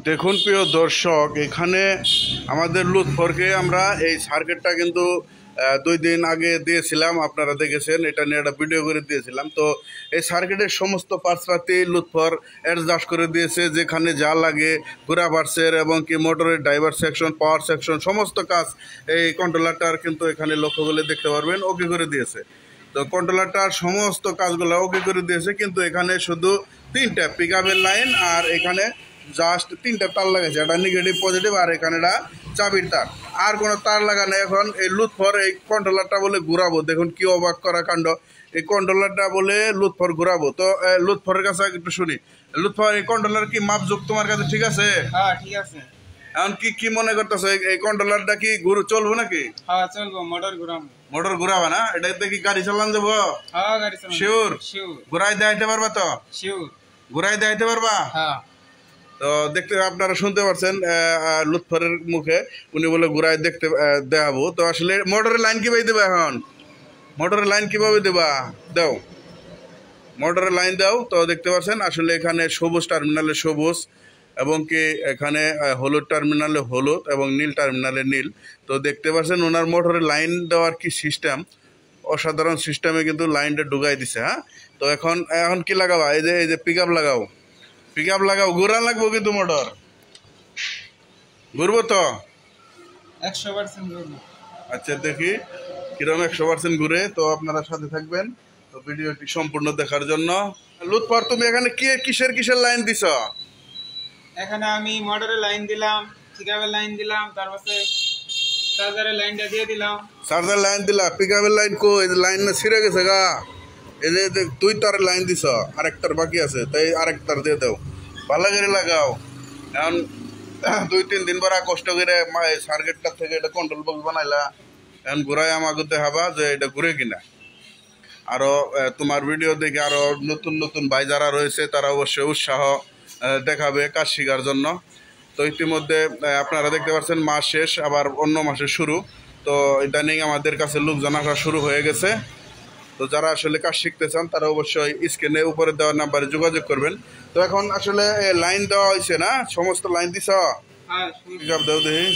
দেখুন প্রিয় দর্শক, এখানে আমাদের লুৎফরকে আমরা এই সার্কিটটা কিন্তু 2 দিন আগে দিয়েছিলাম, আপনারা দেখেছেন, এটা নিয়ে একটা ভিডিও করে দিয়েছিলাম। তো এই সার্কিটের সমস্ত পার্টসপাতি লুৎফর অ্যাডজাস্ট করে দিয়েছে, যেখানে যা লাগে ঘোরা বার্সের এবং কি মোটরের ড্রাইভার সেকশন, পাওয়ার সেকশন, সমস্ত কাজ এই কন্ট্রোলারটার কিন্তু এখানে লক্ষ্য করলে দেখতে পারবেন ওকে করে দিয়েছে। তো কন্ট্রোলারটার সমস্ত কাজগুলো ওকে করে দিয়েছে, কিন্তু এখানে শুধু 3টা পিক আপের লাইন আর এখানে জাস্ট 3টা তার লাগাইছে, এটা নেগেটিভ পজিটিভ আর এখানে এটা চাবির তার, আর কোনো তার লাগানো। এখন এই লুৎফর এই কন্ট্রোলারটা বলে ঘুরাবো, দেখুন কি অবাক করা কাণ্ড। এই কন্ট্রোলারটা বলে লুৎফর ঘুরাবো। তো লুৎফরের কাছে একটু শুনি, লুৎফর এই কন্ট্রোলার কি মাপযোগ তোমার কাছে ঠিক আছে? হ্যাঁ ঠিক আছে। এখন কি মনে করতেছো, এই কন্ট্রোলারটা কি চলবো নাকি? হ্যাঁ চলবো, মোটর ঘুরাবা না? এটাতে কি গাড়ি চালান যাবো? হ্যাঁ গাড়ি চালান। শিওর? শিওর। ঘুরাই দেখাইতে পারবা তো? শিওর। ঘুরাই দেখাইতে পারবা? হ্যাঁ। তো দেখতে আপনারা শুনতে পাচ্ছেন লুৎফরের মুখে, উনি বলে ঘুরাই দেখতে দেখাবো। তো আসলে মোটরের লাইন কিভাবে দেবা? এখন মোটরের লাইন কিভাবে দেবা? দাও, মোটরের লাইন দাও। তো দেখতে পাচ্ছেন আসলে এখানে সবুজ টার্মিনালে সবুজ এবং কি এখানে হলুদ টার্মিনালে হলুদ এবং নীল টার্মিনালে নীল। তো দেখতে পাচ্ছেন ওনার মোটরের লাইন দেওয়ার কি সিস্টেম, অসাধারণ সিস্টেমে কিন্তু লাইনটা ঢুকাই দিছে। হ্যাঁ, তো এখন কি লাগাবা? এই যে পিক আপ লাগাও, পিক আপ লাগাও, ঘুরা লাগবো কিন্তু মোটর ঘুরবো তো 100% ঘুরবো। আচ্ছা দেখি কিরকম 100% ঘুরে। তো আপনারা সাথে থাকবেন তো ভিডিওটি সম্পূর্ণ দেখার জন্য। লুৎফর, তুমি এখানে কিসের লাইন দিছ? এখানে আমি মোটরের লাইন দিলাম, পিকআপের লাইন দিলাম, তারপরে চার্জারের লাইনটা দিয়ে দিলাম। চার্জার লাইন দিলা, পিকআপের লাইন কই? এই লাইন না ছিঁড়ে গেছে গা। এই যে দুই তারের লাইন দিছ, আরেকটার বাকি আছে, তাই আরেকটার দিয়ে দাও, ভালো করে লাগাও। এখন 2-3 দিন পর কষ্ট করে সার্কিটটার থেকে এটা কন্ট্রোল বক্স বানাইলা, এখন ঘুরাই আমাকে দেখাবা যে এটা ঘুরে কিনা। আরও তোমার ভিডিও দেখে আরও নতুন নতুন ভাই যারা রয়েছে তারা অবশ্যই উৎসাহ দেখাবে কাজ শেখার জন্য। তো ইতিমধ্যে আপনারা দেখতে পাচ্ছেন মাস শেষ, আবার অন্য মাসে শুরু। তো ইদানিং আমাদের কাছে লোকজন আসা শুরু হয়ে গেছে। তো যারা আসলে কাজ শিখতে চান তারা অবশ্যই স্ক্রিনে উপরে দেওয়া নাম্বারে যোগাযোগ করবেন। তো এখন আসলে লাইন দেওয়া হয়েছে না, সমস্ত লাইন দিছ? হ্যাঁ দেও দেখি।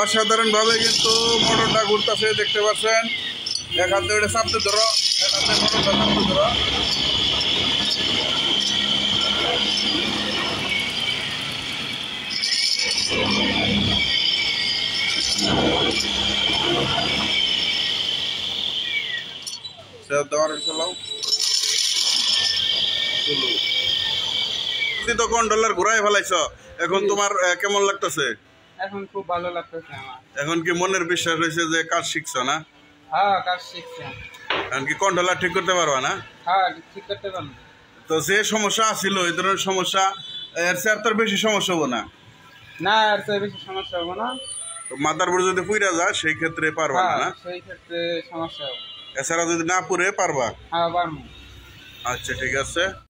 অসাধারণভাবে কিন্তু মোটরটা ঘুরতেছে, দেখতে পাচ্ছেন। এক হাতে ওটা চাপতে ধরো, এক হাতে মোটরটা চাপতে ধরো। তো কন্ট্রোলার ঘুরাই ফেলাইছ, এখন তোমার কেমন লাগতেছে? এখন খুব ভালো লাগতেছে আমার। এখন কি মনের বিশ্বাস হয়েছে যে কাজ শিখছ না? হ্যাঁ কাজ শিখছি। এখন কি কন্ট্রোলার ঠিক করতে পারবা না? হ্যাঁ ঠিক করতে পারবো। তো যে সমস্যা ছিল এই ধরনের সমস্যা এর চেয়ে আর তোর বেশি সমস্যা হবো না? না আর চেয়ে বেশি সমস্যা হবে না। তো মাথার উপরে যদি পুইরা যায় সেই ক্ষেত্রে পারবা না? সেই ক্ষেত্রে সমস্যা হবে। এছাড়া যদি না পুড়ে পারবা? হ্যাঁ পারবো। আচ্ছা ঠিক আছে।